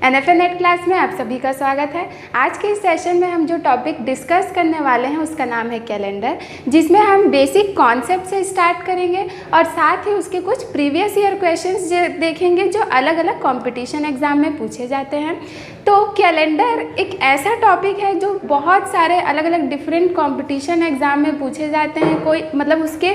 NFL net class में आप सभी का स्वागत है। आज के इस सेशन में हम जो टॉपिक डिस्कस करने वाले हैं उसका नाम है कैलेंडर, जिसमें हम बेसिक कॉन्सेप्ट से स्टार्ट करेंगे और साथ ही उसके कुछ प्रीवियस ईयर क्वेश्चंस देखेंगे जो अलग अलग कंपटीशन एग्जाम में पूछे जाते हैं। तो कैलेंडर एक ऐसा टॉपिक है जो बहुत सारे अलग अलग डिफरेंट कंपटीशन एग्जाम में पूछे जाते हैं। कोई मतलब उसके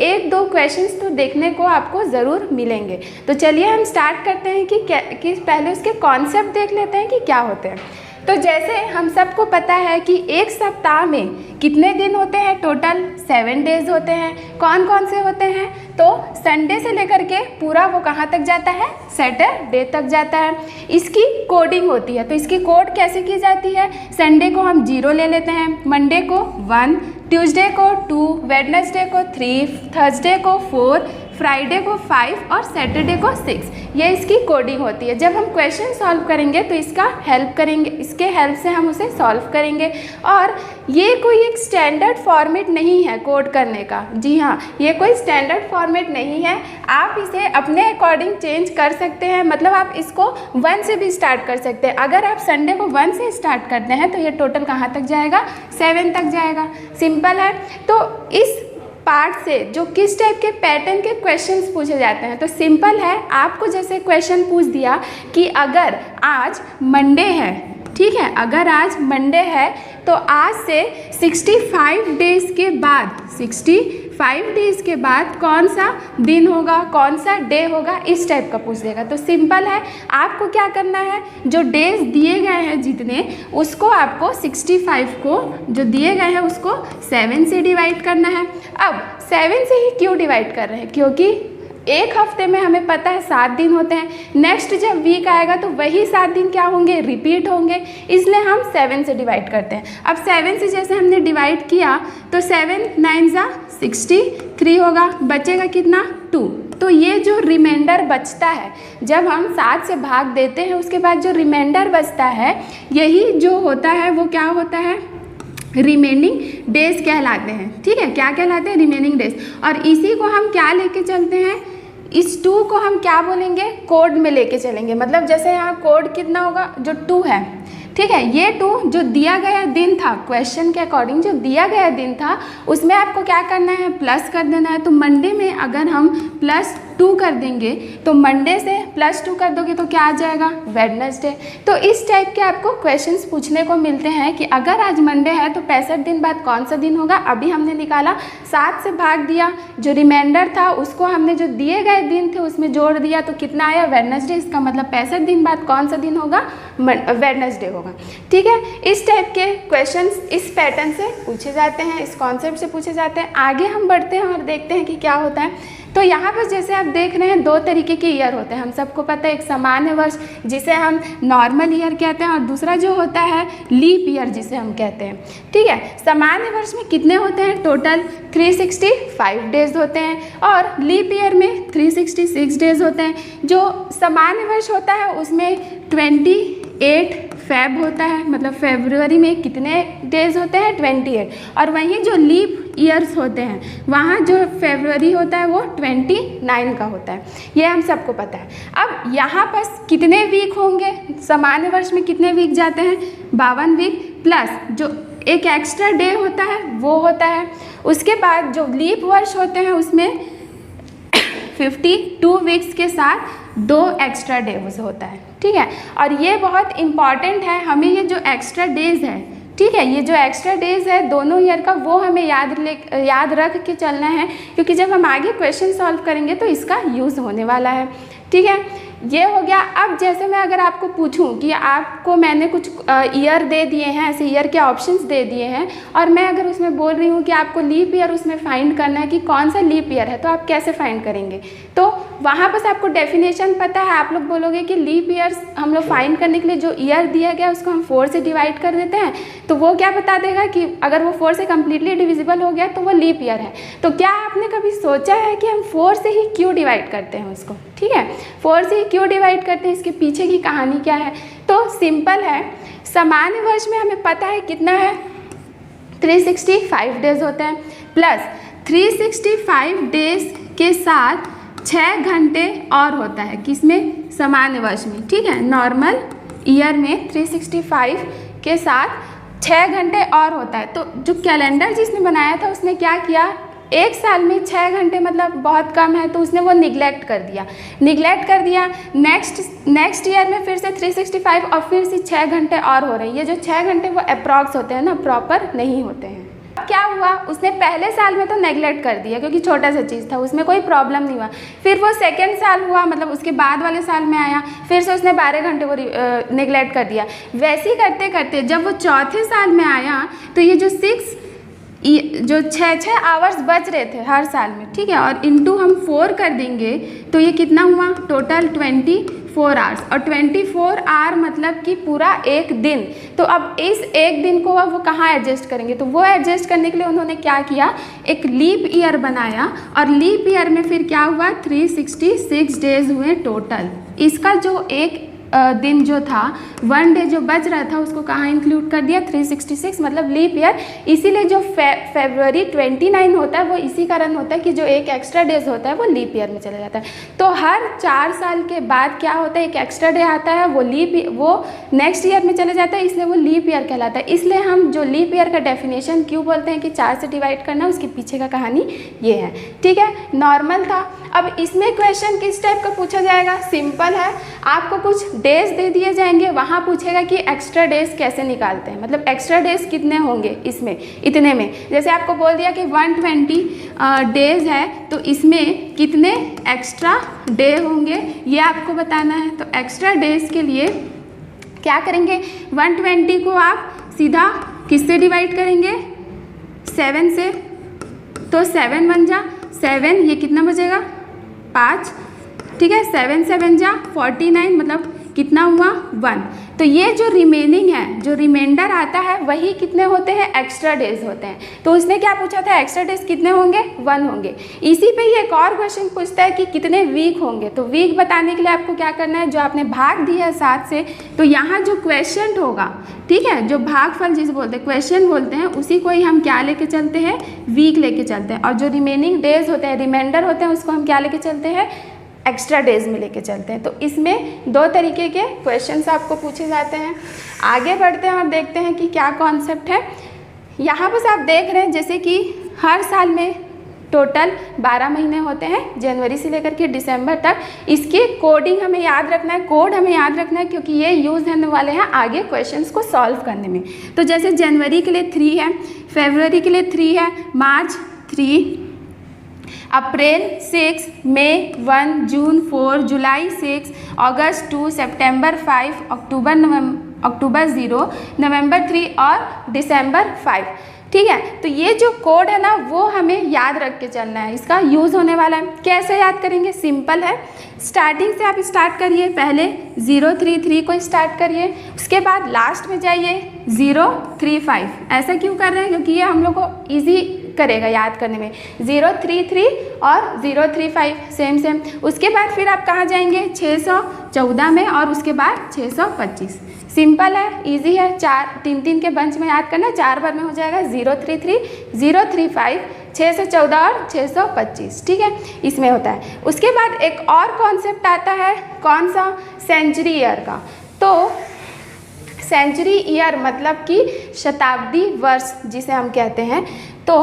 एक दो क्वेश्चंस तो देखने को आपको ज़रूर मिलेंगे। तो चलिए हम स्टार्ट करते हैं कि पहले उसके कॉन्सेप्ट देख लेते हैं कि क्या होते हैं। तो जैसे हम सबको पता है कि एक सप्ताह में कितने दिन होते हैं, टोटल 7 डेज होते हैं। कौन कौन से होते हैं? तो संडे से लेकर के पूरा वो कहाँ तक जाता है, सैटरडे तक जाता है। इसकी कोडिंग होती है, तो इसकी कोड कैसे की जाती है? संडे को हम 0 ले लेते हैं, मंडे को 1, ट्यूसडे को 2, वेडनेसडे को 3, थर्सडे को 4, फ्राइडे को 5 और सैटरडे को 6। ये इसकी कोडिंग होती है। जब हम क्वेश्चन सॉल्व करेंगे तो इसका हेल्प करेंगे, इसके हेल्प से हम उसे सॉल्व करेंगे। और ये कोई एक स्टैंडर्ड फॉर्मेट नहीं है कोड करने का। जी हाँ, ये कोई स्टैंडर्ड फॉर्मेट नहीं है। आप इसे अपने अकॉर्डिंग चेंज कर सकते हैं। मतलब आप इसको 1 से भी स्टार्ट कर सकते हैं। अगर आप संडे को 1 से स्टार्ट करते हैं तो ये टोटल कहाँ तक जाएगा, 7 तक जाएगा। सिंपल है। तो इस पार्ट से जो किस टाइप के पैटर्न के क्वेश्चंस पूछे जाते हैं, तो सिंपल है। आपको जैसे क्वेश्चन पूछ दिया कि अगर आज मंडे है, ठीक है, अगर आज मंडे है तो आज से 65 डेज़ के बाद 65 डेज़ के बाद कौन सा दिन होगा, कौन सा डे होगा, इस टाइप का पूछ देगा। तो सिंपल है, आपको क्या करना है, जो डेज दिए गए हैं जितने, उसको आपको 65 को जो दिए गए हैं उसको 7 से डिवाइड करना है। अब 7 से ही क्यों डिवाइड कर रहे हैं? क्योंकि एक हफ्ते में हमें पता है 7 दिन होते हैं। नेक्स्ट जब वीक आएगा तो वही 7 दिन क्या होंगे, रिपीट होंगे, इसलिए हम 7 से डिवाइड करते हैं। अब 7 से जैसे हमने डिवाइड किया तो 7 9 जा 63 होगा, बचेगा कितना, 2। तो ये जो रिमाइंडर बचता है, जब हम 7 से भाग देते हैं उसके बाद जो रिमाइंडर बचता है, यही जो होता है वो क्या होता है, रिमेनिंग डेज कहलाते हैं। ठीक है, क्या कहलाते हैं, रिमेनिंग डेज। और इसी को हम क्या लेके चलते हैं, इस 2 को हम क्या बोलेंगे, कोड में लेके चलेंगे। मतलब जैसे यहाँ कोड कितना होगा, जो 2 है, ठीक है, ये 2 जो दिया गया दिन था, क्वेश्चन के अकॉर्डिंग जो दिया गया दिन था उसमें आपको क्या करना है, प्लस कर देना है। तो मंडे में अगर हम +2 कर देंगे तो मंडे से +2 कर दोगे तो क्या आ जाएगा, वेडनेसडे। तो इस टाइप के आपको क्वेश्चंस पूछने को मिलते हैं कि अगर आज मंडे है तो 65 दिन बाद कौन सा दिन होगा। अभी हमने निकाला, 7 से भाग दिया, जो रिमाइंडर था उसको हमने जो दिए गए दिन थे उसमें जोड़ दिया तो कितना आया, वेडनेसडे। इसका मतलब 65 दिन बाद कौन सा दिन होगा, वेडनेसडे होगा। ठीक है, इस टाइप के क्वेश्चंस इस पैटर्न से पूछे जाते हैं, इस कॉन्सेप्ट से पूछे जाते हैं। आगे हम बढ़ते हैं और देखते हैं कि क्या होता है। तो यहाँ पर जैसे आप देख रहे हैं 2 तरीके के ईयर होते हैं। हम सबको पता है, एक सामान्य वर्ष जिसे हम नॉर्मल ईयर कहते हैं और दूसरा जो होता है लीप ईयर जिसे हम कहते हैं। ठीक है, सामान्य वर्ष में कितने होते हैं, टोटल 365 डेज होते हैं और लीप ईयर में 366 डेज होते हैं। जो सामान्य वर्ष होता है उसमें 28 फेब होता है, मतलब फरवरी में कितने डेज होते हैं, 28। और वहीं जो लीप ईयर्स होते हैं वहाँ जो फरवरी होता है वो 29 का होता है। ये हम सबको पता है। अब यहाँ पर कितने वीक होंगे, सामान्य वर्ष में कितने वीक जाते हैं, 52 वीक, प्लस जो एक एक्स्ट्रा डे होता है वो होता है। उसके बाद जो लीप वर्ष होते हैं उसमें 52 वीक्स के साथ 2 एक्स्ट्रा डेज होता है। ठीक है, और ये बहुत इम्पॉर्टेंट है, हमें ये जो एक्स्ट्रा डेज है, ठीक है, ये जो एक्स्ट्रा डेज है दोनों ईयर का, वो हमें याद रख के चलना है, क्योंकि जब हम आगे क्वेश्चन सॉल्व करेंगे तो इसका यूज़ होने वाला है। ठीक है, ये हो गया। अब जैसे मैं अगर आपको पूछूं कि आपको मैंने कुछ ईयर दे दिए हैं, ऐसे ईयर के ऑप्शंस दे दिए हैं और मैं अगर उसमें बोल रही हूँ कि आपको लीप ईयर उसमें फाइंड करना है कि कौन सा लीप ईयर है, तो आप कैसे फाइंड करेंगे? तो वहाँ बस आपको डेफिनेशन पता है, आप लोग बोलोगे कि लीप ईयर्स हम लोग फाइंड करने के लिए जो ईयर दिया गया उसको हम 4 से डिवाइड कर देते हैं, तो वो क्या बता देगा कि अगर वो 4 से कम्प्लीटली डिविजिबल हो गया तो वो लीप ईयर है। तो क्या आपने कभी सोचा है कि हम 4 से ही क्यों डिवाइड करते हैं उसको? ठीक है, 4 से ही क्यों डिवाइड करते हैं, इसके पीछे की कहानी क्या है? तो सिंपल है, सामान्य वर्ष में हमें पता है कितना है, 365 डेज होते हैं, प्लस 365 डेज के साथ 6 घंटे और होता है, किसमें, सामान्य वर्ष में। ठीक है, नॉर्मल ईयर में 365 के साथ 6 घंटे और होता है। तो जो कैलेंडर जिसने बनाया था उसने क्या किया, एक साल में 6 घंटे मतलब बहुत कम है, तो उसने वो निगलेक्ट कर दिया। नेक्स्ट ईयर में फिर से 365 और फिर से 6 घंटे और हो रहे हैं। ये जो 6 घंटे वो अप्रॉक्स होते हैं ना, प्रॉपर नहीं होते हैं। क्या हुआ, उसने पहले साल में तो नेगलेक्ट कर दिया क्योंकि छोटा सा चीज़ था, उसमें कोई प्रॉब्लम नहीं हुआ। फिर वो सेकेंड साल हुआ, मतलब उसके बाद वाले साल में आया, फिर से उसने 12 घंटे को नेगलेक्ट कर दिया। वैसे ही करते करते जब वो चौथे साल में आया तो ये जो 6 आवर्स बच रहे थे हर साल में, ठीक है, और इंटू हम 4 कर देंगे तो ये कितना हुआ, टोटल 24 आवर्स। और 24 आवर मतलब कि पूरा एक दिन। तो अब इस एक दिन को अब वो कहाँ एडजस्ट करेंगे, तो वो एडजस्ट करने के लिए उन्होंने क्या किया, एक लीप ईयर बनाया। और लीप ईयर में फिर क्या हुआ, 366 डेज हुए टोटल। इसका जो एक दिन जो था, 1 डे जो बच रहा था उसको कहाँ इंक्लूड कर दिया, 366 मतलब लीप ईयर। इसीलिए जो फरवरी 29 होता है वो इसी कारण होता है कि जो एक एक्स्ट्रा डेज होता है वो लीप ईयर में चला जाता है। तो हर 4 साल के बाद क्या होता है, एक एक्स्ट्रा डे आता है, वो नेक्स्ट ईयर में चले जाता है, इसलिए वो लीप ईयर कहलाता है। इसलिए हम जो लीप ईयर का डेफिनेशन क्यों बोलते हैं कि 4 से डिवाइड करना, उसके पीछे का कहानी ये है, ठीक है। नॉर्मल था। अब इसमें क्वेश्चन किस टाइप का पूछा जाएगा, सिंपल है, आपको कुछ डेज दे दिए जाएंगे, वहाँ पूछेगा कि एक्स्ट्रा डेज कैसे निकालते हैं, मतलब एक्स्ट्रा डेज कितने होंगे इसमें, इतने में। जैसे आपको बोल दिया कि 120 डेज है तो इसमें कितने एक्स्ट्रा डे होंगे ये आपको बताना है। तो एक्स्ट्रा डेज के लिए क्या करेंगे, 120 को आप सीधा किससे डिवाइड करेंगे, 7 से। तो 7 बन जा 7, ये कितना बचेगा, 5, ठीक है। 7 7 जा 49 मतलब कितना हुआ, 1। तो ये जो रिमेनिंग है, जो रिमाइंडर आता है वही कितने होते हैं, एक्स्ट्रा डेज होते हैं। तो उसने क्या पूछा था, एक्स्ट्रा डेज कितने होंगे, 1 होंगे। इसी पे ये एक और क्वेश्चन पूछता है कि कितने वीक होंगे। तो वीक बताने के लिए आपको क्या करना है, जो आपने भाग दिया है 7 से, तो यहाँ जो क्वेश्चन होगा, ठीक है, जो भागफल जिसे बोलते हैं, क्वेश्चन बोलते हैं, उसी को ही हम क्या लेके चलते हैं, वीक लेके चलते हैं। और जो रिमेनिंग डेज होते हैं, रिमाइंडर होते हैं, उसको हम क्या लेके चलते हैं, एक्स्ट्रा डेज में लेके चलते हैं। तो इसमें 2 तरीके के क्वेश्चंस आपको पूछे जाते हैं। आगे बढ़ते हैं और देखते हैं कि क्या कॉन्सेप्ट है। यहाँ बस आप देख रहे हैं जैसे कि हर साल में टोटल 12 महीने होते हैं, जनवरी से लेकर के दिसंबर तक। इसकी कोडिंग हमें याद रखना है, कोड हमें याद रखना है, क्योंकि ये यूज़ होने वाले हैं आगे क्वेश्चंस को सॉल्व करने में। तो जैसे जनवरी के लिए 3 है, फरवरी के लिए 3 है, मार्च 3, अप्रैल 6, मई 1, जून 4, जुलाई 6, अगस्त 2, सितंबर 5, अक्टूबर 0, नवंबर 3 और दिसंबर 5, ठीक है। तो ये जो कोड है ना वो हमें याद रख के चलना है, इसका यूज़ होने वाला है। कैसे याद करेंगे, सिंपल है, स्टार्टिंग से आप स्टार्ट करिए, पहले 033 को स्टार्ट करिए, उसके बाद लास्ट में जाइए 035। ऐसा क्यों कर रहे हैं, क्योंकि ये हम लोग को ईजी करेगा याद करने में। 033 और 035 सेम। उसके बाद फिर आप कहाँ जाएंगे, 614 में, और उसके बाद 625। सिंपल है, इजी है, 3 के बंच में याद करना, 4 बार में हो जाएगा। 033, 035, 614 और 625, ठीक है, इसमें होता है। उसके बाद एक और कॉन्सेप्ट आता है, कौन सा, सेंचुरी ईयर का। तो सेंचुरी ईयर मतलब कि शताब्दी वर्ष जिसे हम कहते हैं। तो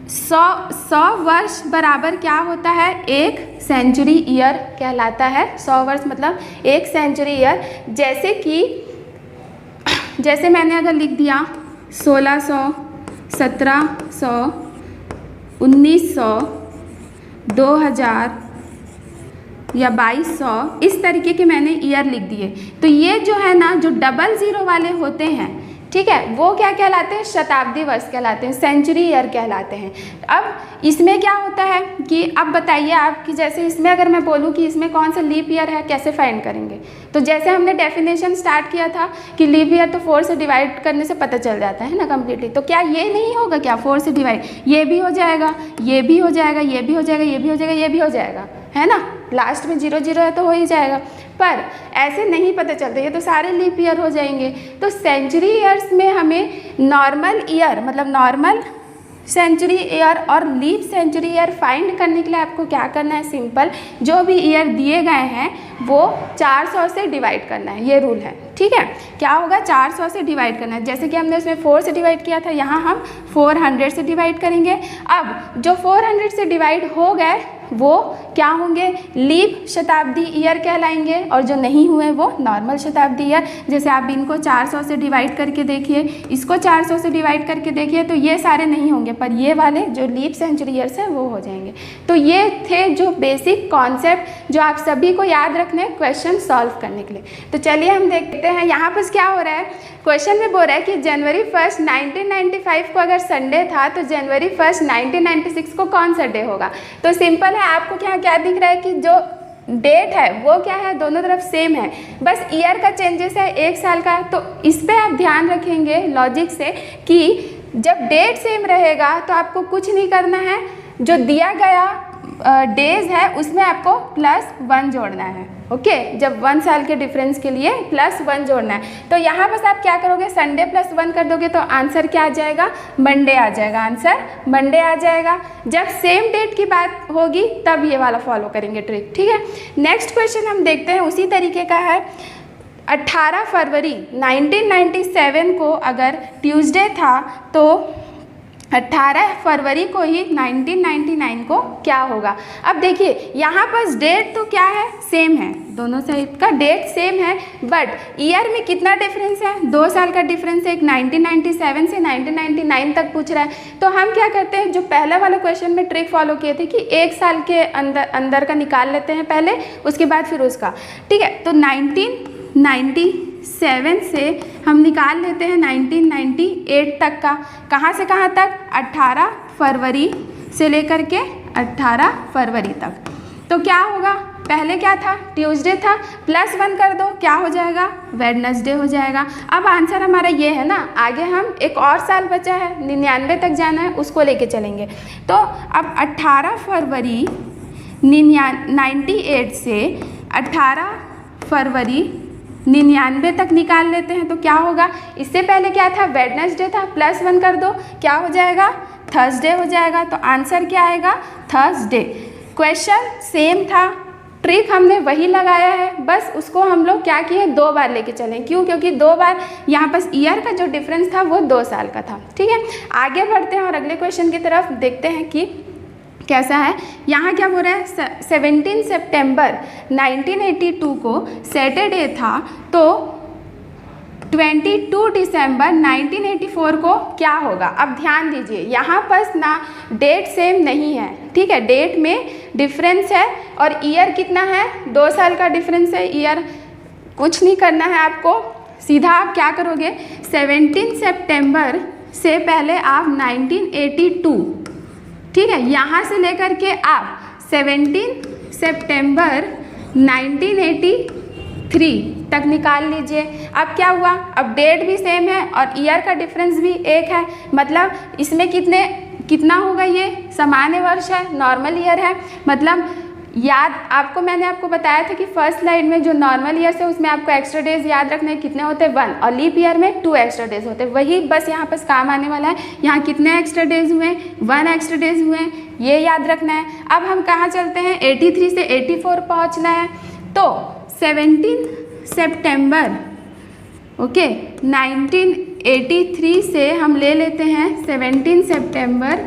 100 वर्ष बराबर क्या होता है, एक सेंचुरी ईयर कहलाता है। 100 वर्ष मतलब एक सेंचुरी ईयर। जैसे मैंने अगर लिख दिया 1600, 1700, 1900, 2000 या 2200, इस तरीके के मैंने ईयर लिख दिए। तो ये जो है ना, जो 00 वाले होते हैं, ठीक है, वो क्या कहलाते हैं, शताब्दी वर्ष कहलाते हैं, सेंचुरी ईयर कहलाते हैं। अब इसमें क्या होता है कि अब बताइए आप कि जैसे इसमें अगर मैं बोलूँ कि इसमें कौन सा लीप ईयर है, कैसे फाइंड करेंगे। तो जैसे हमने डेफिनेशन स्टार्ट किया था कि लीप ईयर तो 4 से डिवाइड करने से पता चल जाता है ना कम्प्लीटली। तो क्या ये नहीं होगा क्या, 4 से डिवाइड, ये भी हो जाएगा, ये भी हो जाएगा, ये भी हो जाएगा, ये भी हो जाएगा, ये भी हो जाएगा, है ना, लास्ट में 0 है तो हो ही जाएगा। पर ऐसे नहीं पता चलता, ये तो सारे लीप ईयर हो जाएंगे। तो सेंचुरी ईयर्स में हमें नॉर्मल ईयर मतलब नॉर्मल सेंचुरी ईयर और लीप सेंचुरी ईयर फाइंड करने के लिए आपको क्या करना है, सिंपल जो भी ईयर दिए गए हैं वो 400 से डिवाइड करना है, ये रूल है। ठीक है, क्या होगा, 400 से डिवाइड करना है। जैसे कि हमने उसमें 4 से डिवाइड किया था, यहाँ हम 400 से डिवाइड करेंगे। अब जो 400 से डिवाइड हो गए वो क्या होंगे, लीप शताब्दी ईयर कहलाएंगे, और जो नहीं हुए वो नॉर्मल शताब्दी ईयर। जैसे आप इनको 400 से डिवाइड करके देखिए, इसको 400 से डिवाइड करके देखिए, तो ये सारे नहीं होंगे, पर ये वाले जो लीप सेंचुरी ईयर्स हैं वो हो जाएंगे। तो ये थे जो बेसिक कॉन्सेप्ट जो आप सभी को याद रखने क्वेश्चन सॉल्व करने के लिए। तो चलिए हम देखते हैं यहाँ पर क्या हो रहा है। क्वेश्चन में बोल रहा है कि जनवरी 1 1995 को अगर संडे था तो जनवरी 1 1996 को कौन सा डे होगा। तो सिंपल है, आपको क्या दिख रहा है कि जो डेट है वो क्या है, दोनों तरफ सेम है, बस ईयर का चेंजेस है 1 साल का। तो इस पर आप ध्यान रखेंगे लॉजिक से कि जब डेट सेम रहेगा तो आपको कुछ नहीं करना है, जो दिया गया डेज है उसमें आपको +1 जोड़ना है। ओके, जब 1 साल के डिफरेंस के लिए +1 जोड़ना है। तो यहाँ बस आप क्या करोगे, संडे +1 कर दोगे तो आंसर क्या आ जाएगा, मंडे आ जाएगा, आंसर मंडे आ जाएगा। जब सेम डेट की बात होगी तब ये वाला फॉलो करेंगे ट्रिक। ठीक है, नेक्स्ट क्वेश्चन हम देखते हैं, उसी तरीके का है। 18 फरवरी 1997 को अगर ट्यूसडे था तो 18 फरवरी को ही 1999 को क्या होगा। अब देखिए यहाँ पर डेट तो क्या है, सेम है, दोनों साइड का डेट सेम है, बट ईयर में कितना डिफरेंस है, 2 साल का डिफरेंस है। एक 1997 से 1999 तक पूछ रहा है। तो हम क्या करते हैं, जो पहले वाला क्वेश्चन में ट्रिक फॉलो किए थे कि 1 साल के अंदर का निकाल लेते हैं पहले, उसके बाद फिर उसका। ठीक है, तो 1997 से हम निकाल लेते हैं 1998 तक का। कहाँ से कहाँ तक, 18 फरवरी से लेकर के 18 फरवरी तक। तो क्या होगा, पहले क्या था, ट्यूसडे था, +1 कर दो, क्या हो जाएगा, वेडनेसडे हो जाएगा। अब आंसर हमारा ये है ना, आगे हम एक और साल बचा है, 99 तक जाना है, उसको लेके चलेंगे। तो अब 18 फरवरी 98 से 18 फरवरी 99 तक निकाल लेते हैं। तो क्या होगा, इससे पहले क्या था, वेडनेसडे था, +1 कर दो, क्या हो जाएगा, थर्सडे हो जाएगा। तो आंसर क्या आएगा, थर्सडे। क्वेश्चन सेम था, ट्रिक हमने वही लगाया है, बस उसको हम लोग क्या किए, 2 बार लेके चलें। क्यों, क्योंकि 2 बार यहाँ पर ईयर का जो डिफरेंस था वो 2 साल का था। ठीक है, आगे बढ़ते हैं और अगले क्वेश्चन की तरफ देखते हैं कि कैसा है। यहाँ क्या बोल रहा है, 17 सितंबर 1982 को सैटरडे था, तो 22 दिसंबर 1984 को क्या होगा। अब ध्यान दीजिए, यहाँ पर ना डेट सेम नहीं है, ठीक है, डेट में डिफरेंस है, और ईयर कितना है, 2 साल का डिफरेंस है। ईयर कुछ नहीं करना है आपको, सीधा आप क्या करोगे, 17 सितंबर से पहले आप 1982, ठीक है, यहाँ से लेकर के आप 17 सितंबर 1983 तक निकाल लीजिए। अब क्या हुआ, अब डेट भी सेम है और ईयर का डिफरेंस भी एक है, मतलब इसमें कितना होगा, ये सामान्य वर्ष है, नॉर्मल ईयर है। मतलब याद मैंने आपको बताया था कि फर्स्ट स्लाइड में जो नॉर्मल ईयर है उसमें आपको एक्स्ट्रा डेज याद रखने हैं, कितने होते हैं, 1, और लीप ईयर में 2 एक्स्ट्रा डेज होते हैं। वही बस यहाँ पर काम आने वाला है। यहाँ कितने एक्स्ट्रा डेज हुए, 1 एक्स्ट्रा डेज हुए, ये याद रखना है। अब हम कहाँ चलते हैं, 83 से 84 पहुँचना है। तो 17 सितंबर ओके 1983 से हम ले लेते हैं 17 सितंबर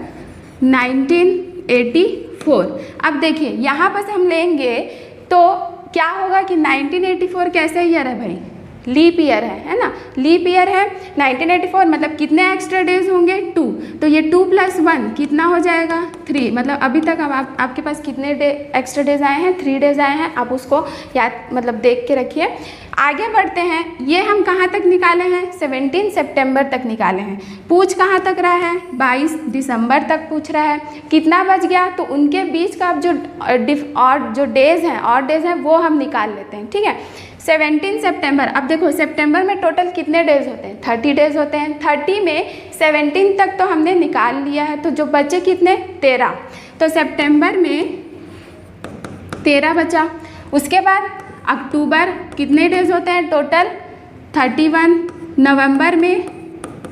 1984। अब देखिए यहाँ पर हम लेंगे तो क्या होगा कि 1984 कैसे ईयर है भाई, लीप ईयर है ना, लीप ईयर है 1984, मतलब कितने एक्स्ट्रा डेज होंगे, 2। तो ये 2 + 1 कितना हो जाएगा, 3। मतलब अभी तक अब आपके पास कितने एक्स्ट्रा डेज आए हैं, 3 डेज आए हैं। आप उसको याद मतलब देख के रखिए। आगे बढ़ते हैं, ये हम कहाँ तक निकाले हैं, 17 सितंबर तक निकाले हैं। पूछ कहाँ तक रहा है, 22 दिसंबर तक पूछ रहा है। कितना बच गया, तो उनके बीच का अब जो डेज हैं वो हम निकाल लेते हैं। ठीक है, 17 सितंबर, अब देखो सितंबर में टोटल कितने डेज होते हैं, 30 डेज होते हैं। 30 में 17 तक तो हमने निकाल लिया है, तो जो बचे कितने, 13। तो सितंबर में 13 बचा। उसके बाद अक्टूबर कितने डेज होते हैं टोटल, 31। नवंबर में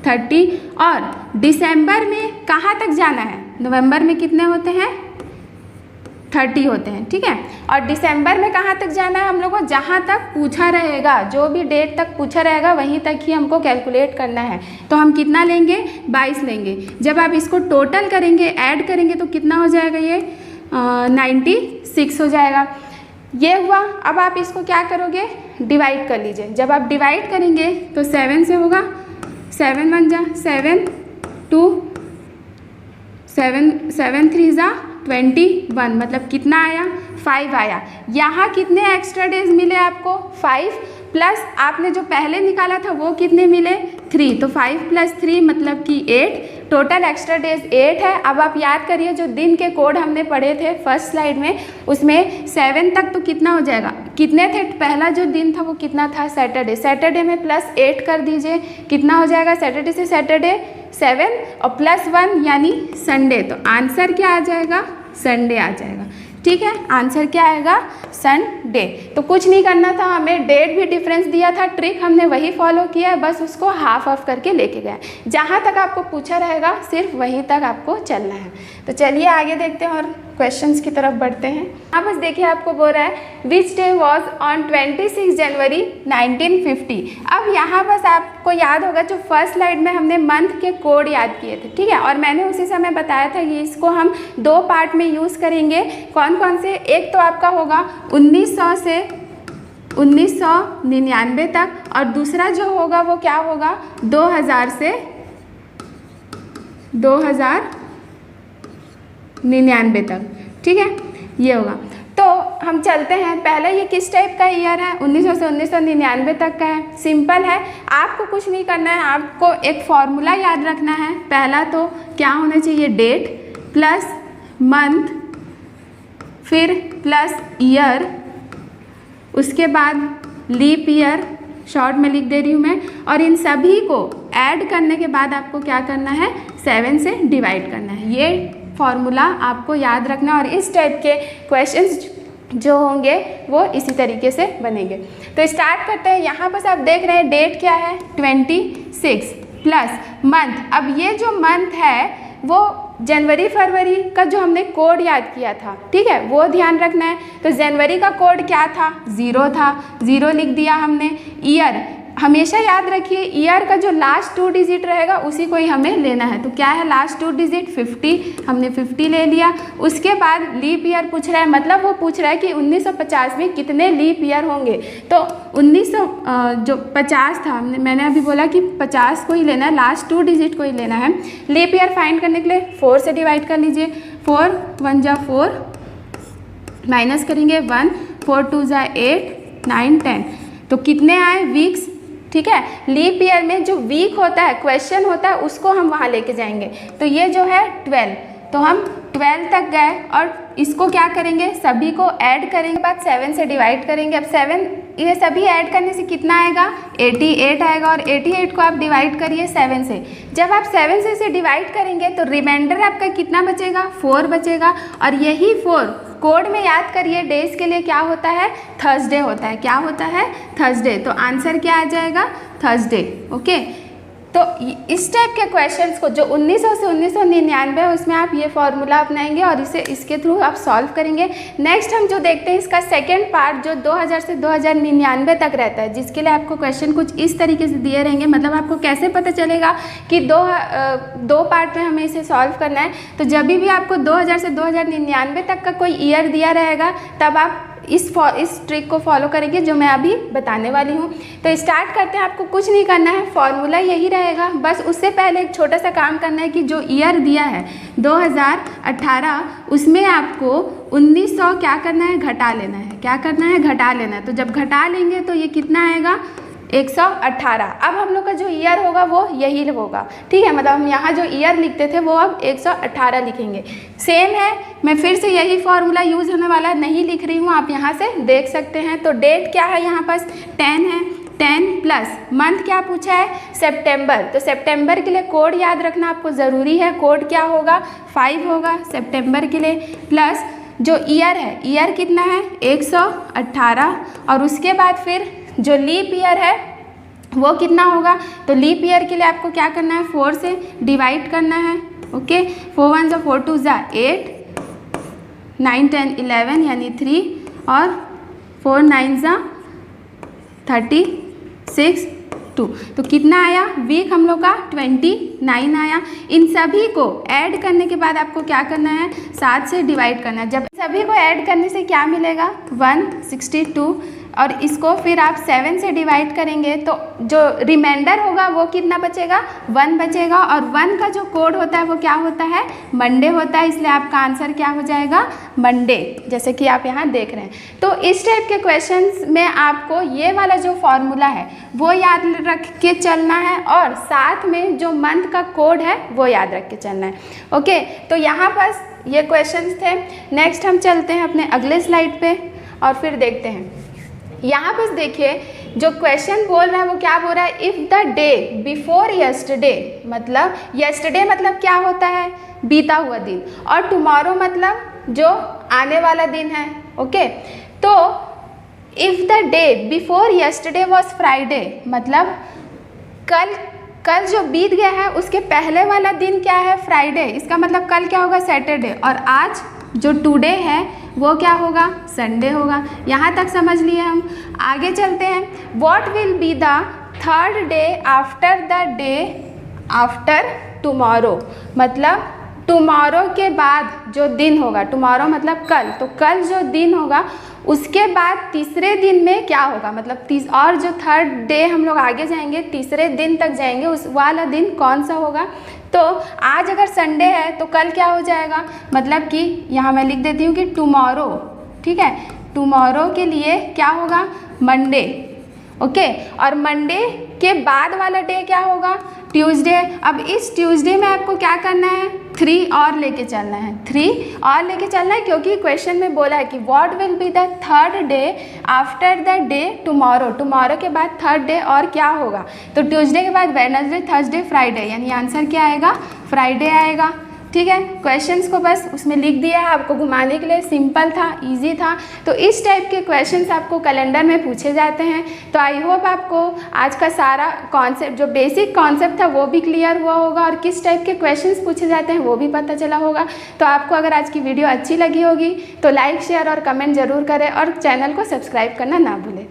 30 और दिसंबर में कहाँ तक जाना है, नवंबर में कितने होते हैं 30 होते हैं, ठीक है। और दिसंबर में कहाँ तक जाना है हम लोग को, जहाँ तक पूछा रहेगा, जो भी डेट तक पूछा रहेगा वहीं तक ही हमको कैलकुलेट करना है। तो हम कितना लेंगे 22 लेंगे। जब आप इसको टोटल करेंगे, ऐड करेंगे तो कितना हो जाएगा, ये 96 हो जाएगा। ये हुआ। अब आप इसको क्या करोगे, डिवाइड कर लीजिए। जब आप डिवाइड करेंगे तो 7 से होगा, 7 1 जा 7 2 7 7 3 जा 21, मतलब कितना आया 5 आया। यहाँ कितने एक्स्ट्रा डेज मिले आपको 5, प्लस आपने जो पहले निकाला था वो कितने मिले 3, तो 5 + 3 मतलब कि 8, टोटल एक्स्ट्रा डेज 8 है। अब आप याद करिए जो दिन के कोड हमने पढ़े थे फर्स्ट स्लाइड में, उसमें 7 तक तो कितना हो जाएगा, कितने थे, पहला जो दिन था वो कितना था सैटरडे, सैटरडे में +8 कर दीजिए, कितना हो जाएगा सैटरडे से सैटरडे 7 और +1 यानी संडे। तो आंसर क्या आ जाएगा, संडे आ जाएगा, ठीक है। आंसर क्या आएगा, संडे। तो कुछ नहीं करना था हमें, डेट भी डिफरेंस दिया था, ट्रिक हमने वही फॉलो किया है, बस उसको हाफ ऑफ करके लेके गए। जहाँ तक आपको पूछा रहेगा सिर्फ वहीं तक आपको चलना है। तो चलिए आगे देखते हैं और क्वेश्चंस की तरफ बढ़ते हैं। यहाँ बस देखिए आपको बोल रहा है विच डे वॉज ऑन 26 जनवरी 1950। अब यहाँ बस आपको याद होगा जो फर्स्ट स्लाइड में हमने मंथ के कोड याद किए थे, ठीक है। और मैंने उसी समय बताया था कि इसको हम 2 पार्ट में यूज़ करेंगे। कौन कौन से, एक तो आपका होगा 1900 से 1999 तक, और दूसरा जो होगा वो क्या होगा 2000 से 2099 तक, ठीक है, ये होगा। तो हम चलते हैं, पहले ये किस टाइप का ईयर है, 1900 से 1999 तक का है। सिंपल है, आपको कुछ नहीं करना है, आपको एक फॉर्मूला याद रखना है। पहला तो क्या होना चाहिए, डेट प्लस मंथ फिर प्लस ईयर, उसके बाद लीप ईयर, शॉर्ट में लिख दे रही हूँ मैं, और इन सभी को ऐड करने के बाद आपको क्या करना है 7 से डिवाइड करना है। ये फॉर्मूला आपको याद रखना, और इस टाइप के क्वेश्चंस जो होंगे वो इसी तरीके से बनेंगे। तो स्टार्ट करते हैं। यहाँ बस आप देख रहे हैं डेट क्या है 26 प्लस मंथ। अब ये जो मंथ है वो जनवरी फरवरी का जो हमने कोड याद किया था, ठीक है, वो ध्यान रखना है। तो जनवरी का कोड क्या था, 0 था, 0 लिख दिया हमने। ईयर हमेशा याद रखिए, ईयर का जो लास्ट 2 डिजिट रहेगा उसी को ही हमें लेना है। तो क्या है लास्ट 2 डिजिट 50, हमने 50 ले लिया। उसके बाद लीप ईयर पूछ रहा है, मतलब वो पूछ रहा है कि 1950 में कितने लीप ईयर होंगे। तो 1950 था, मैंने अभी बोला कि 50 को ही लेना है, लास्ट 2 डिजिट को ही लेना है। लीप ईयर फाइंड करने के लिए 4 से डिवाइड कर लीजिए। 4 1 जा 4, माइनस करेंगे 1, 4 2 जा 8 9 10, तो कितने आए वीक्स, ठीक है। लीप ईयर में जो वीक होता है, क्वेश्चन होता है, उसको हम वहाँ लेके जाएंगे। तो ये जो है 12, तो हम 12 तक गए और इसको क्या करेंगे, सभी को ऐड करेंगे, बाद 7 से डिवाइड करेंगे। अब 7 ये सभी ऐड करने से कितना आएगा 88 आएगा, और 88 को आप डिवाइड करिए 7 से। जब आप 7 से इसे डिवाइड करेंगे तो रिमाइंडर आपका कितना बचेगा 4 बचेगा, और यही 4 कोड में याद करिए डेज के लिए क्या होता है, थर्सडे होता है। क्या होता है, थर्सडे। तो आंसर क्या आ जाएगा, थर्सडे, ओके। तो इस टाइप के क्वेश्चंस को जो 1900 से 1999 है उसमें आप ये फॉर्मूला अपनाएंगे और इसे इसके थ्रू आप सॉल्व करेंगे। नेक्स्ट हम जो देखते हैं इसका सेकंड पार्ट जो 2000 से 2099 तक रहता है, जिसके लिए आपको क्वेश्चन कुछ इस तरीके से दिए रहेंगे। मतलब आपको कैसे पता चलेगा कि दो पार्ट में हमें इसे सॉल्व करना है। तो जब भी आपको 2000 से 2099 तक का कोई ईयर दिया रहेगा तब आप इस ट्रिक को फॉलो करेंगे जो मैं अभी बताने वाली हूँ। तो स्टार्ट करते हैं। आपको कुछ नहीं करना है, फॉर्मूला यही रहेगा। बस उससे पहले एक छोटा सा काम करना है कि जो ईयर दिया है 2018 उसमें आपको 1900 क्या करना है, घटा लेना है। क्या करना है, घटा लेना है। तो जब घटा लेंगे तो ये कितना आएगा 118। अब हम लोग का जो ईयर होगा वो यही होगा, ठीक है। मतलब हम यहाँ जो ईयर लिखते थे वो अब 118 लिखेंगे। सेम है, मैं फिर से यही फॉर्मूला यूज़ होने वाला नहीं लिख रही हूँ, आप यहाँ से देख सकते हैं। तो डेट क्या है यहाँ पास 10 है, 10 प्लस मंथ क्या पूछा है, सितंबर। तो सितंबर के लिए कोड याद रखना आपको ज़रूरी है। कोड क्या होगा 5 होगा सितंबर के लिए, प्लस जो ईयर है, ईयर कितना है 118, और उसके बाद फिर जो लीप ईयर है वो कितना होगा। तो लीप ईयर के लिए आपको क्या करना है, 4 से डिवाइड करना है। ओके, 4 1 ज़ा 4 2 ज़ा 8, 9 10 11 यानी 3, और 4 9 ज़ा 36 2। तो कितना आया, वीक हम लोग का 29 आया। इन सभी को ऐड करने के बाद आपको क्या करना है, 7 से डिवाइड करना है। जब सभी को ऐड करने से क्या मिलेगा, 162, और इसको फिर आप 7 से डिवाइड करेंगे तो जो रिमाइंडर होगा वो कितना बचेगा, 1 बचेगा। और 1 का जो कोड होता है वो क्या होता है, मंडे होता है, इसलिए आपका आंसर क्या हो जाएगा, मंडे, जैसे कि आप यहाँ देख रहे हैं। तो इस टाइप के क्वेश्चंस में आपको ये वाला जो फॉर्मूला है वो याद रख के चलना है, और साथ में जो मंथ का कोड है वो याद रख के चलना है। ओके, तो यहाँ पर ये क्वेश्चंस थे। नेक्स्ट हम चलते हैं अपने अगले स्लाइड पे और फिर देखते हैं। यहाँ पर देखिए जो क्वेश्चन बोल रहा है वो क्या बोल रहा है, if the day before yesterday, मतलब यस्टरडे मतलब क्या होता है, बीता हुआ दिन, और टुमारो मतलब जो आने वाला दिन है। ओके, तो if the day before yesterday was Friday, मतलब कल जो बीत गया है उसके पहले वाला दिन क्या है, फ्राइडे, इसका मतलब कल क्या होगा, सैटरडे, और आज जो टुडे है वो क्या होगा, संडे होगा। यहाँ तक समझ लिए हम। आगे चलते हैं। What will be the third day after the day after tomorrow, मतलब टुमारो के बाद जो दिन होगा, टुमारो मतलब कल, तो कल जो दिन होगा उसके बाद तीसरे दिन में क्या होगा, मतलब और जो थर्ड डे हम लोग आगे जाएंगे, तीसरे दिन तक जाएंगे, उस वाला दिन कौन सा होगा। तो आज अगर संडे है तो कल क्या हो जाएगा, मतलब कि यहाँ मैं लिख देती हूँ कि टुमारो, ठीक है, टुमारो के लिए क्या होगा, मंडे। ओके, और मंडे के बाद वाला डे क्या होगा, ट्यूसडे। अब इस ट्यूसडे में आपको क्या करना है, 3 और लेके चलना है, 3 और लेके चलना है, क्योंकि क्वेश्चन में बोला है कि what will be the third day after the day tomorrow, tomorrow के बाद थर्ड डे और क्या होगा। तो ट्यूसडे के बाद वेडनेसडे, थर्सडे, फ्राइडे, यानी आंसर क्या आएगा, फ्राइडे आएगा। ठीक है, क्वेश्चंस को बस उसमें लिख दिया है आपको घुमाने के लिए, सिंपल था, इजी था। तो इस टाइप के क्वेश्चंस आपको कैलेंडर में पूछे जाते हैं। तो आई होप आपको आज का सारा कॉन्सेप्ट, जो बेसिक कॉन्सेप्ट था वो भी क्लियर हुआ होगा, और किस टाइप के क्वेश्चंस पूछे जाते हैं वो भी पता चला होगा। तो आपको अगर आज की वीडियो अच्छी लगी होगी तो लाइक, शेयर और कमेंट जरूर करें, और चैनल को सब्सक्राइब करना ना भूलें।